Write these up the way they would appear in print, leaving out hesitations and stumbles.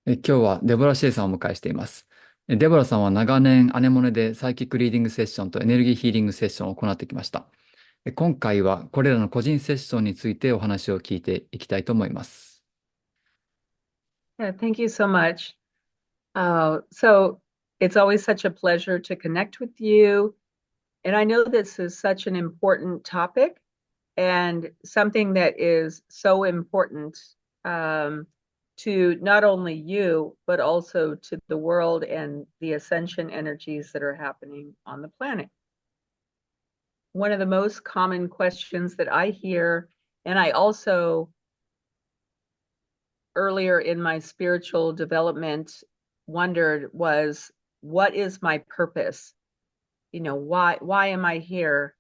今日はデボラシェイさんをお迎えしています。デボラさんは長年アネモネでサイキックリーディングセッションとエネルギーヒーリングセッションを行ってきました。今回はこれらの個人セッションについてお話を聞いていきたいと思います。Yeah, thank you so much. So it's always such a pleasure to connect with you. And I know this is such an important topic and something that is so important um, to not only you, but also to the world and the ascension energies that are happening on the planet. One of the most common questions that I hear, and I also earlier in my spiritual development wondered was, what is my purpose? Why am I here?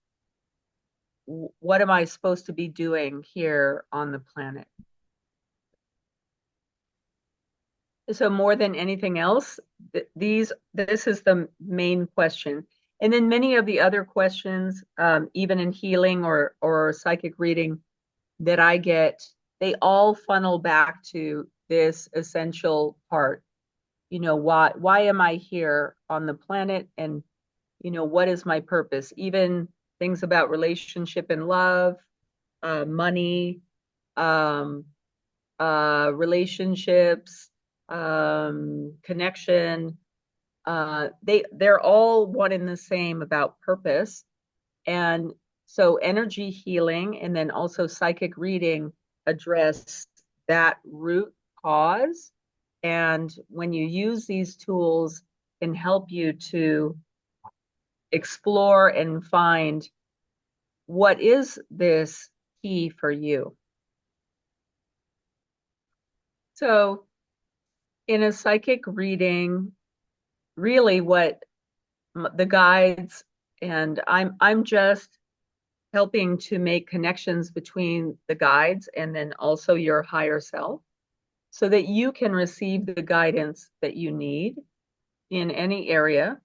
What am I supposed to be doing here on the planet? So more than anything else, this is the main question. And then many of the other questions, even in healing or psychic reading that I get, they all funnel back to this essential part. Why am I here on the planet? And what is my purpose? Even things about relationship and love, money, um, relationships, connection. They're all one and the same about purpose. And so energy healing and then also psychic reading address that root cause. And when you use these tools, can help you to explore and find what is this key for you. So in a psychic reading, really what the guides and I'm just helping to make connections between the guides and then also your higher self so that you can receive the guidance that you need in any area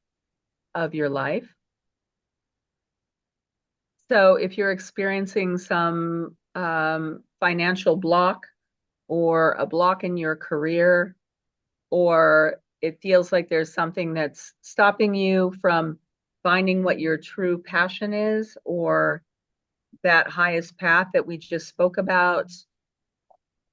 of your life. So if you're experiencing some financial block or a block in your career, or it feels like there's something that's stopping you from finding what your true passion is, or that highest path that we just spoke about,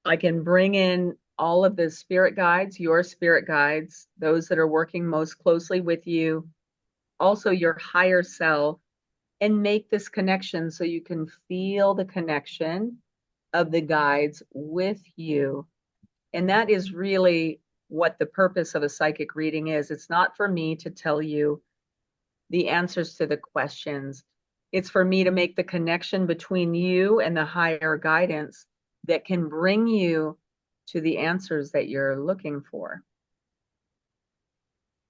I can bring in all of the spirit guides, your spirit guides, those that are working most closely with you, also your higher self, and make this connection so you can feel the connection of the guides with you. And that is really what the purpose of a psychic reading is. It's not for me to tell you the answers to the questions. It's for me to make the connection between you and the higher guidance that can bring you to the answers that you're looking for.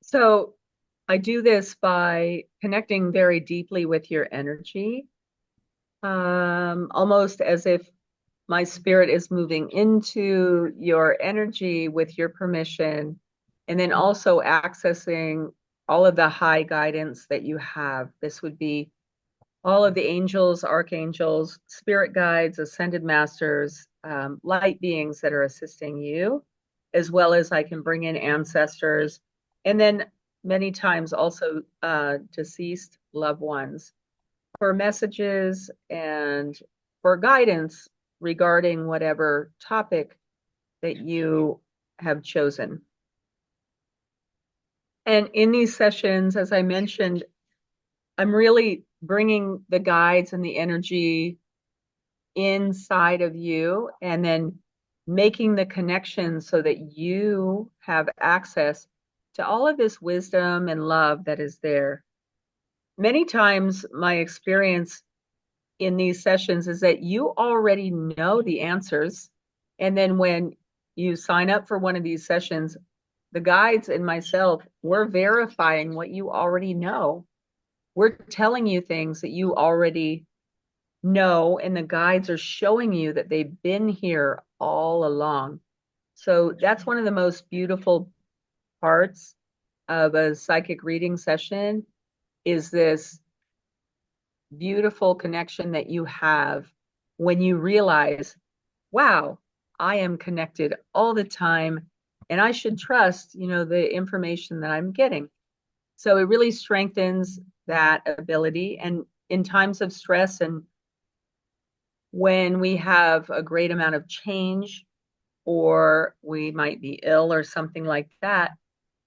So I do this by connecting very deeply with your energy, almost as if my spirit is moving into your energy with your permission, and then also accessing all of the high guidance that you have. This would be all of the angels, archangels, spirit guides, ascended masters, light beings that are assisting you, as well as I can bring in ancestors, and then many times also deceased loved ones for messages and for guidance regarding whatever topic that you have chosen. And in these sessions, as I mentioned, I'm really bringing the guides and the energy inside of you and then making the connection so that you have access to all of this wisdom and love that is there. Many times, my experience in these sessions is that you already know the answers. And then when you sign up for one of these sessions, the guides and myself, we're verifying what you already know. We're telling you things that you already know, and the guides are showing you that they've been here all along. So that's one of the most beautiful parts of a psychic reading session is this beautiful connection that you have when you realize, wow, I am connected all the time and I should trust, the information that I'm getting. So it really strengthens that ability. And in times of stress and when we have a great amount of change, or we might be ill or something like that,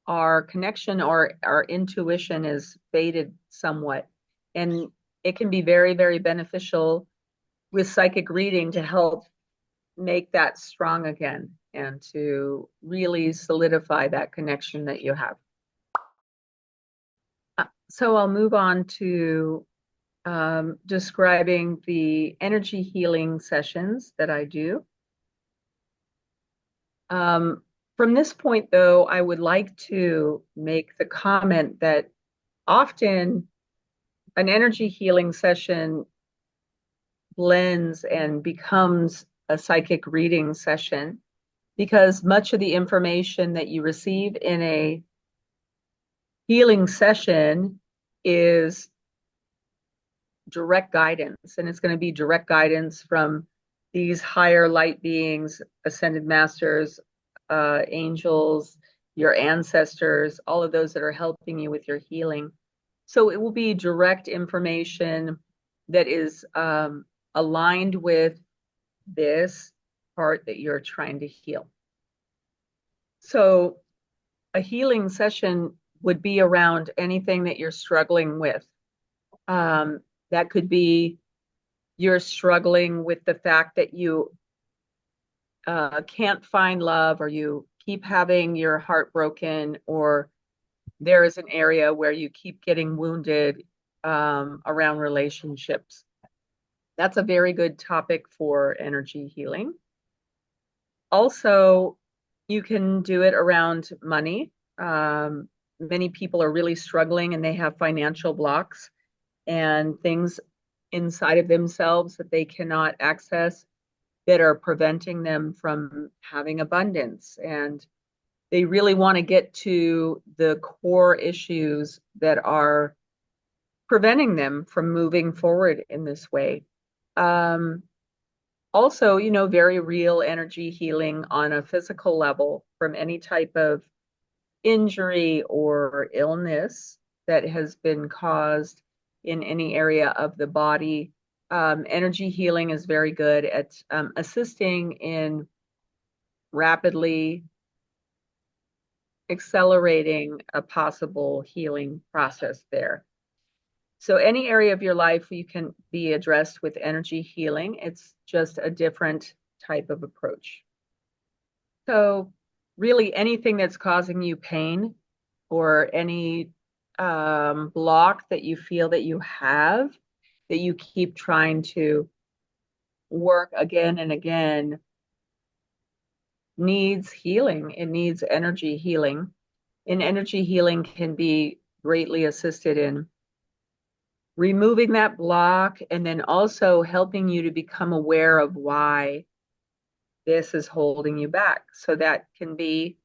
our connection or our intuition is faded somewhat. And it can be very, very beneficial with psychic reading to help make that strong again and to really solidify that connection that you have. So I'll move on to describing the energy healing sessions that I do. From this point, though, I would like to make the comment that often an energy healing session blends and becomes a psychic reading session because much of the information that you receive in a healing session is direct guidance, and it's going to be direct guidance from these higher light beings, ascended masters, angels, your ancestors, all of those that are helping you with your healing. So it will be direct information that is aligned with this part that you're trying to heal. So a healing session would be around anything that you're struggling with. That could be you're struggling with the fact that you can't find love, or you keep having your heart broken, or there is an area where you keep getting wounded around relationships. That's a very good topic for energy healing. Also, you can do it around money. Many people are really struggling and they have financial blocks and things inside of themselves that they cannot access that are preventing them from having abundance. And they really want to get to the core issues that are preventing them from moving forward in this way. Also, very real energy healing on a physical level from any type of injury or illness that has been caused in any area of the body. Energy healing is very good at assisting in rapidly accelerating a possible healing process there. So any area of your life you can be addressed with energy healing. It's just a different type of approach. So really anything that's causing you pain or any block that you feel that you have, that you keep trying to work again and again, needs healing. It needs energy healing. And energy healing can be greatly assisted in removing that block and then also helping you to become aware of why this is holding you back. So that can be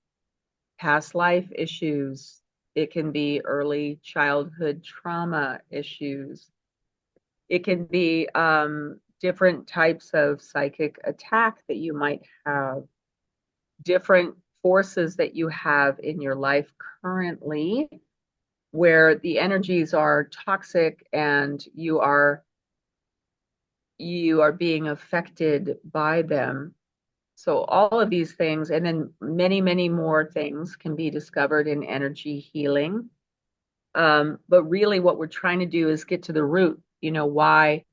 past life issues. It can be early childhood trauma issues. It can be different types of psychic attack that you might have, different forces that you have in your life currently where the energies are toxic and you are being affected by them. So all of these things, and then many, many more things can be discovered in energy healing. But really what we're trying to do is get to the root, why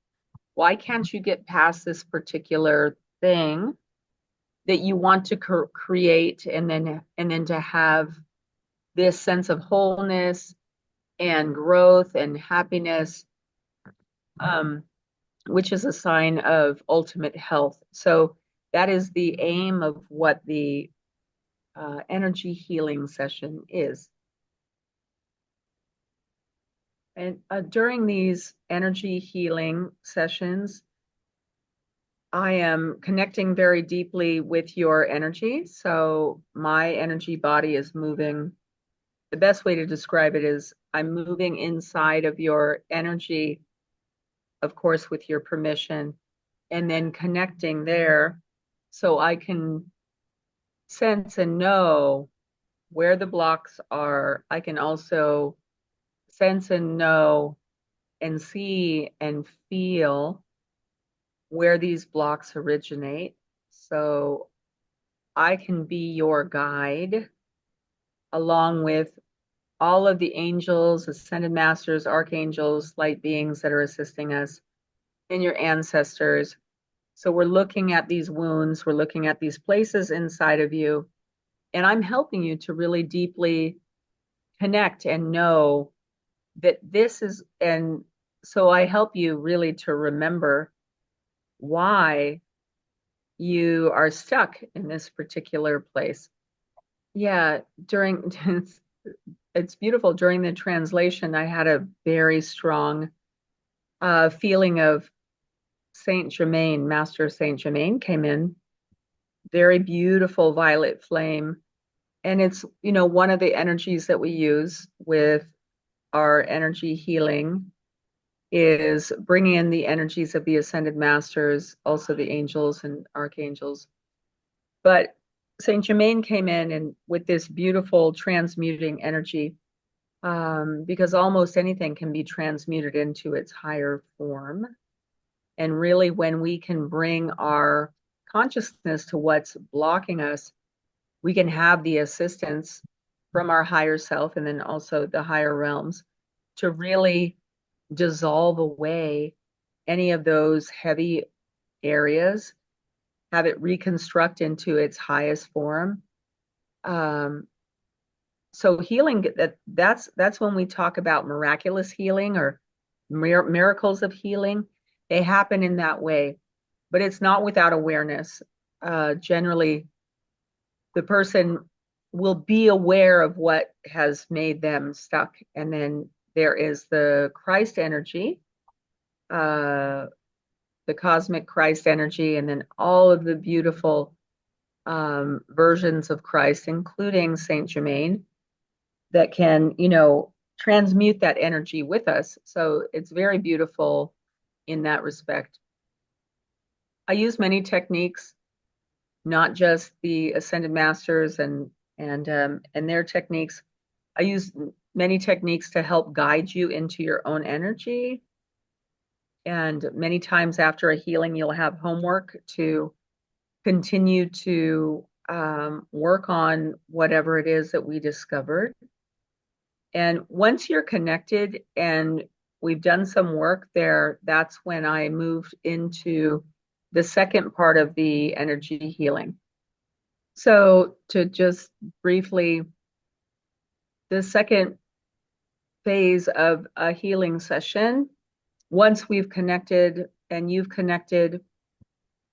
can't you get past this particular thing that you want to create and then to have this sense of wholeness and growth and happiness, which is a sign of ultimate health. So that is the aim of what the energy healing session is. And during these energy healing sessions, I am connecting very deeply with your energy. So my energy body is moving. The best way to describe it is I'm moving inside of your energy, of course, with your permission, and then connecting there so I can sense and know where the blocks are. I can also sense and know and see and feel where these blocks originate. So I can be your guide along with all of the angels, ascended masters, archangels, light beings that are assisting us, and your ancestors. So we're looking at these wounds, we're looking at these places inside of you, and I'm helping you to really deeply connect and know that this is, and so I help you really to remember why you are stuck in this particular place. Yeah, during it's beautiful. During the translation, I had a very strong feeling of Saint Germain, Master Saint Germain came in, very beautiful violet flame. And it's, one of the energies that we use with our energy healing is bringing in the energies of the ascended masters, also the angels and archangels. But Saint Germain came in and with this beautiful transmuting energy, because almost anything can be transmuted into its higher form. And really, when we can bring our consciousness to what's blocking us, we can have the assistance from our higher self and then also the higher realms to really dissolve away any of those heavy areas, have it reconstruct into its highest form. So healing, that's when we talk about miraculous healing or miracles of healing. They happen in that way, but it's not without awareness. Generally, the person will be aware of what has made them stuck. And then there is the Christ energy, the cosmic Christ energy, and then all of the beautiful versions of Christ, including Saint Germain, that can, transmute that energy with us. So it's very beautiful in that respect. I use many techniques, not just the ascended masters and their techniques. I use many techniques to help guide you into your own energy. And many times after a healing, you'll have homework to continue to work on whatever it is that we discovered. And once you're connected and we've done some work there, that's when I moved into the second part of the energy healing. So to just briefly, the second phase of a healing session, once we've connected and you've connected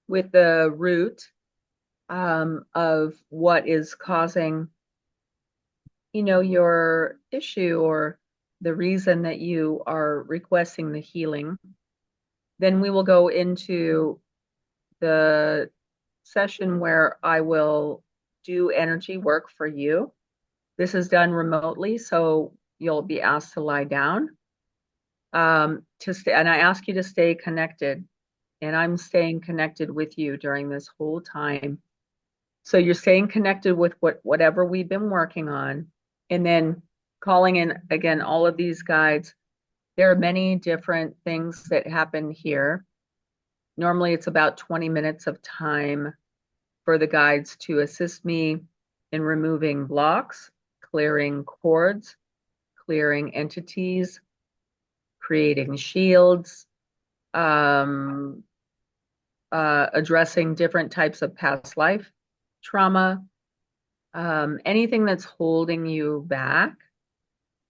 with the root of what is causing, your issue or the reason that you are requesting the healing, then we will go into the session where I will do energy work for you. This is done remotely, so you'll be asked to lie down to stay, and I ask you to stay connected, and I'm staying connected with you during this whole time. So you're staying connected with whatever we've been working on, and then calling in again all of these guides. There are many different things that happen here. Normally it's about 20 minutes of time for the guides to assist me in removing blocks, clearing cords, clearing entities, creating shields, addressing different types of past life trauma, anything that's holding you back.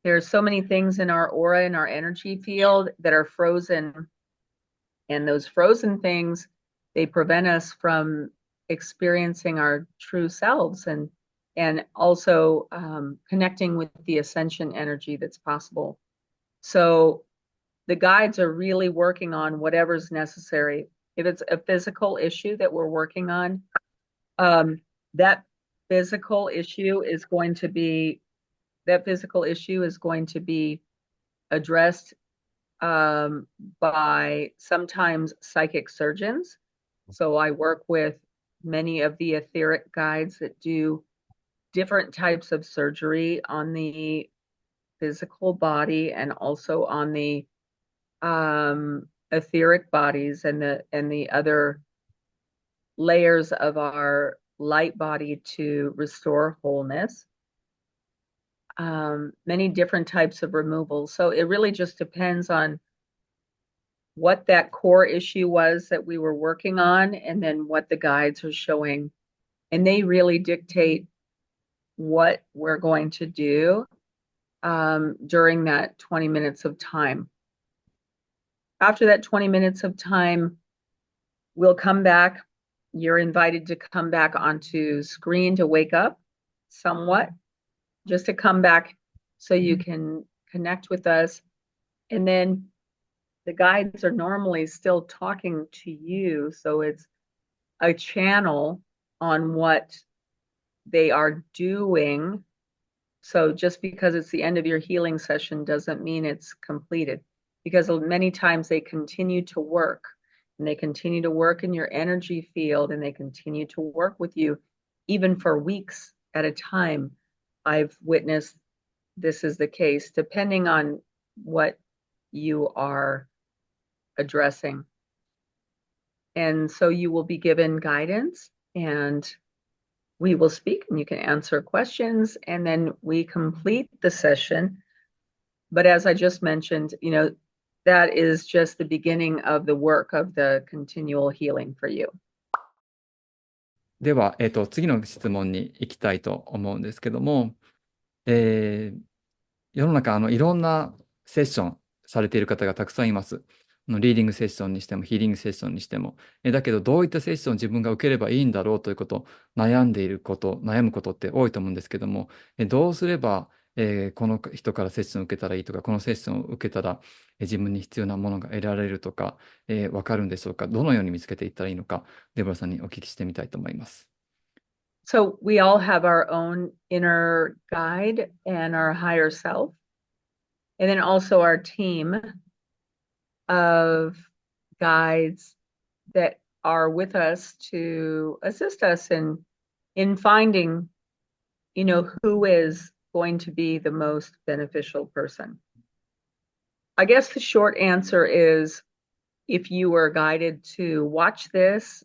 There's so many things in our aura, in our energy field that are frozen. And those frozen things, they prevent us from experiencing our true selves and also connecting with the ascension energy that's possible. So the guides are really working on whatever's necessary. If it's a physical issue that we're working on, that physical issue is going to be addressed by sometimes psychic surgeons. So I work with many of the etheric guides that do different types of surgery on the physical body and also on the etheric bodies and the other layers of our light body to restore wholeness. Many different types of removals. So it really just depends on what that core issue was that we were working on, and then what the guides are showing. And they really dictate what we're going to do during that 20 minutes of time. After that 20 minutes of time, we'll come back. You're invited to come back onto screen to wake up somewhat, just to come back so you can connect with us. And then the guides are normally still talking to you. So it's a channel on what they are doing. So just because it's the end of your healing session doesn't mean it's completed, because many times they continue to work, and they continue to work in your energy field, and they continue to work with you even for weeks at a time. I've witnessed this is the case, depending on what you are addressing. And so you will be given guidance, and we will speak, and you can answer questions, and then we complete the session. But as I just mentioned, that is just the beginning of the work of the continual healing for you. では、次の質問に行きたいと思うんですけども、世の中いろんなセッションされている方がたくさんいます。リーディングセッションにしてもヒーリングセッションにしても。だけどどういったセッションを自分が受ければいいんだろうということ、悩むことって多いと思うんですけども、どうすれば、この人からセッションを受けたらいいとか、このセッションを受けたら、自分に必要なものが得られるとか、わかるんでしょうか。どのように見つけていったらいいのか、デボラさんにお聞きしてみたいと思います。So we all have our own inner guide and our higher self, and then also our team of guides that are with us to assist us in finding, who is going to be the most beneficial person. I guess the short answer is, if you were guided to watch this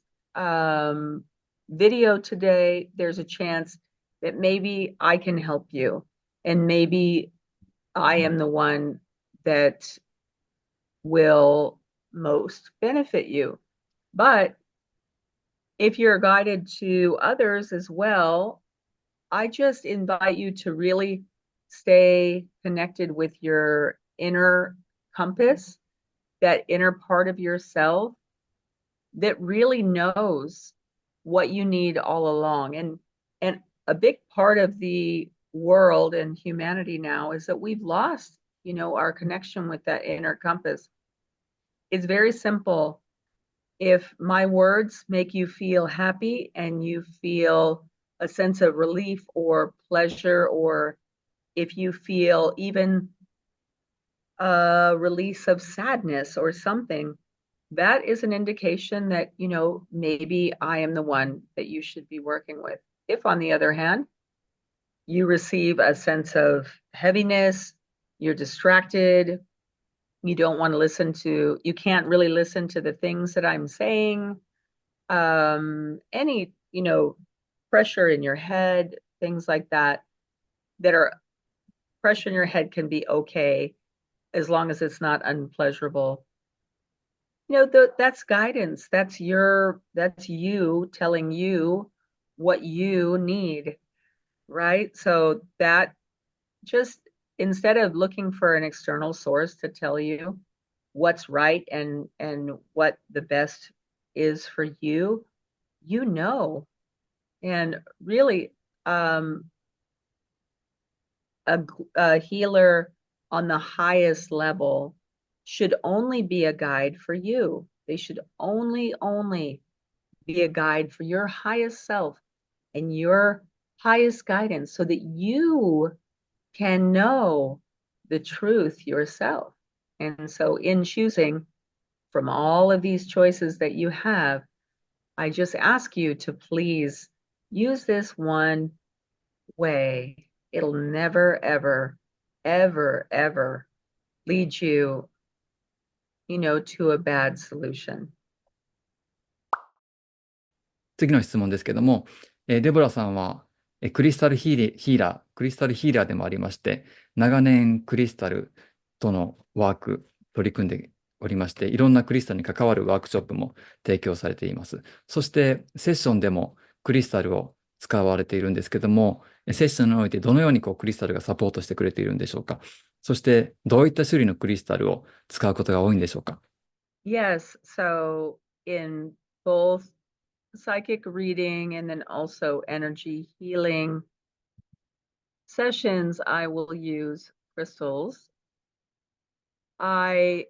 video today, there's a chance that maybe I can help you, and maybe I am the one that will most benefit you. But if you're guided to others as well, I just invite you to really stay connected with your inner compass, that inner part of yourself that really knows what you need all along. And a big part of the world and humanity now is that we've lost, our connection with that inner compass. It's very simple. If my words make you feel happy and you feel a sense of relief or pleasure, or if you feel even a release of sadness or something, that is an indication that, maybe I am the one that you should be working with. If, on the other hand, you receive a sense of heaviness, you're distracted, you don't want to you can't really listen to the things that I'm saying, any, pressure in your head, things like that are pressure in your head can be okay, as long as it's not unpleasurable. That's guidance. That's you telling you what you need, right? So that, just instead of looking for an external source to tell you what's right and what the best is for you, and really, a healer on the highest level should only be a guide for you. They should only be a guide for your highest self and your highest guidance, so that you can know the truth yourself. And so in choosing from all of these choices that you have, I just ask you to please use this one way. It'll never, ever, ever, ever lead you, to a bad solution. 次の質問ですけども、デボラさんはクリスタルヒーラー、クリスタルヒーラーでもありまして、長年クリスタルとのワーク、取り組んでおりまして、いろんなクリスタルに関わるワークショップも提供されています。そして、セッションでもクリスタルを使われているんですけども、セッションにおいてどのようにクリスタルがサポートしてくれているんでしょうか。そして、どういった種類のクリスタルを使うことが多いんでしょうか。Yes, so in both psychic reading and then also energy healing sessions, I will use crystals. I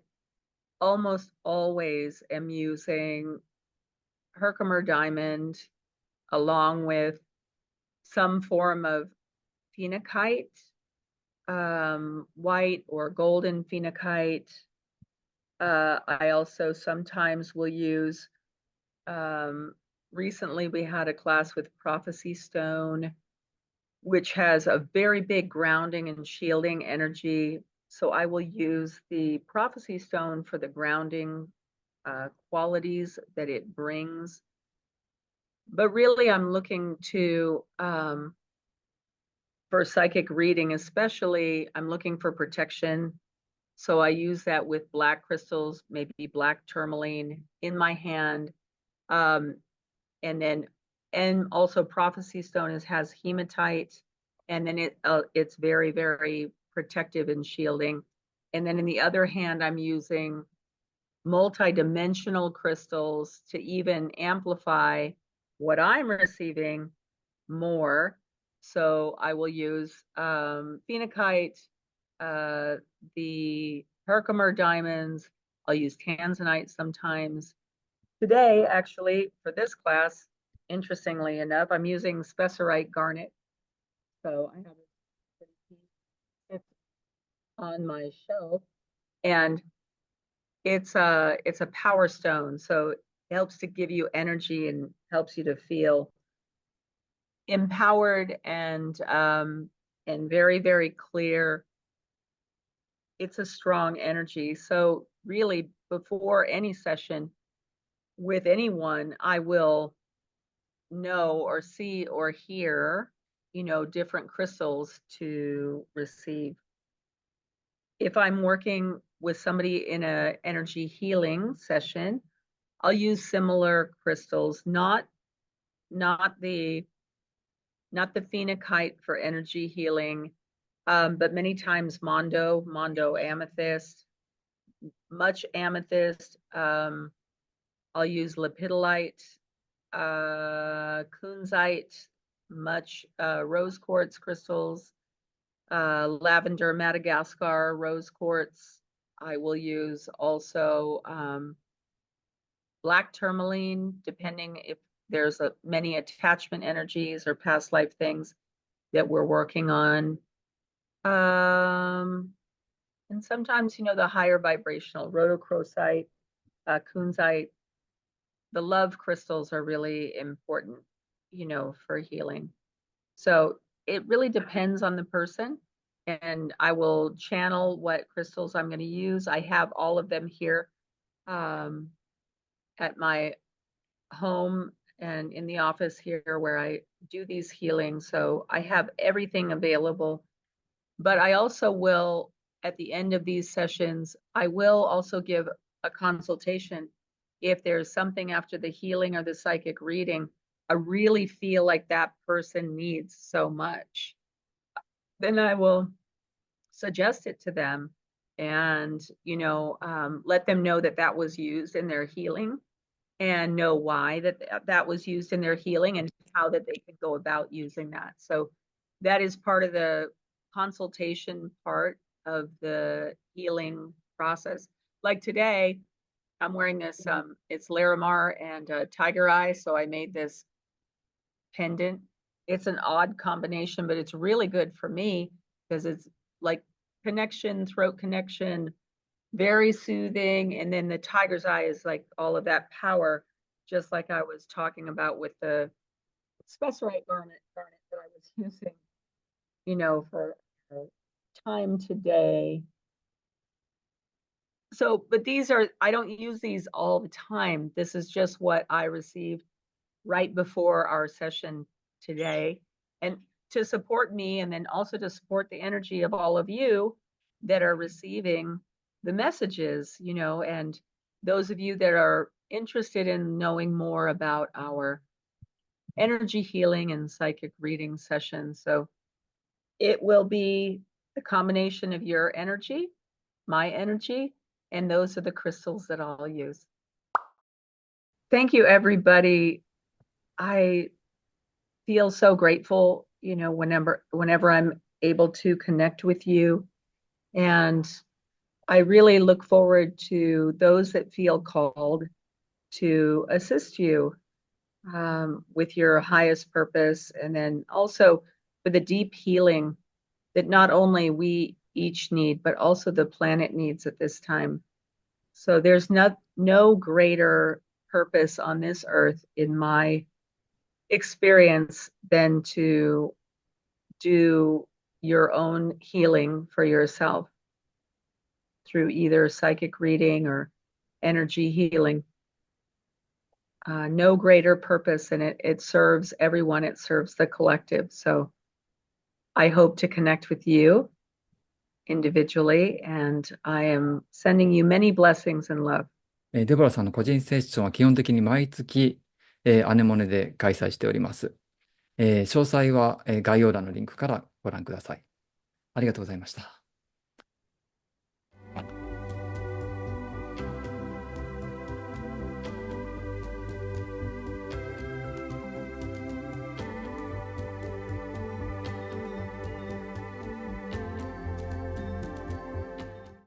almost always am using Herkimer diamond along with some form of phenakite, white or golden phenakite. I also sometimes will use, recently we had a class with prophecy stone, which has a very big grounding and shielding energy. So I will use the prophecy stone for the grounding qualities that it brings. But really, I'm looking to, for psychic reading, especially, I'm looking for protection. So I use that with black crystals, maybe black tourmaline in my hand. And also prophecy stone has hematite, and then it's very, very protective and shielding. And then in the other hand, I'm using multi-dimensional crystals to even amplify what I'm receiving more. So I will use phenakite, the Herkimer diamonds. I'll use tanzanite sometimes. Today, actually, for this class, interestingly enough, I'm using spessarite garnet. So I have a piece on my shelf, and it's a power stone. So it helps to give you energy and helps you to feel empowered and very, very clear. It's a strong energy. So really, before any session with anyone, I will know or see or hear, different crystals to receive. If I'm working with somebody in an energy healing session, I'll use similar crystals, not the phenakite for energy healing, but many times mondo amethyst, much amethyst. I'll use lepidolite, kunzite, much rose quartz crystals, lavender Madagascar rose quartz. I will use also black tourmaline, depending if there's many attachment energies or past life things that we're working on. And sometimes, the higher vibrational rhodochrosite, kunzite, the love crystals are really important, for healing. So it really depends on the person, and I will channel what crystals I'm going to use. I have all of them here at my home and in the office here where I do these healings. So I have everything available. But I also will, at the end of these sessions, I will also give a consultation if there's something after the healing or the psychic reading I really feel like that person needs so much. Then I will suggest it to them and, let them know that that was used in their healing and know why that was used in their healing and how that they could go about using that. So that is part of the consultation part of the healing process. Like today, I'm wearing this, it's Larimar and Tiger Eye. So I made this pendant. It's an odd combination, but it's really good for me because it's like connection, throat connection, very soothing. And then the tiger's eye is like all of that power. just like I was talking about with the spessarite garnet that I was using, for time today. So, but I don't use these all the time. This is just what I received right before our session today. And to support me, and then also to support the energy of all of you that are receiving the messages, and those of you that are interested in knowing more about our energy healing and psychic reading sessions. So it will be a combination of your energy, my energy, and those are the crystals that I'll use. Thank you, everybody. I feel so grateful, whenever I'm able to connect with you. And I really look forward to those that feel called to assist you with your highest purpose. And then also for the deep healing that not only we each need, but also the planet needs at this time. So there's no greater purpose on this earth, in my experience, than to do your own healing for yourself through either psychic reading or energy healing. No greater purpose, and it serves everyone, it serves the collective. So I hope to connect with you individually, and I am sending you many blessings and love. デボラさんの個人セッションは基本的に毎月、アネモネで開催しております。詳細は、概要欄のリンクからご覧ください。ありがとうございました。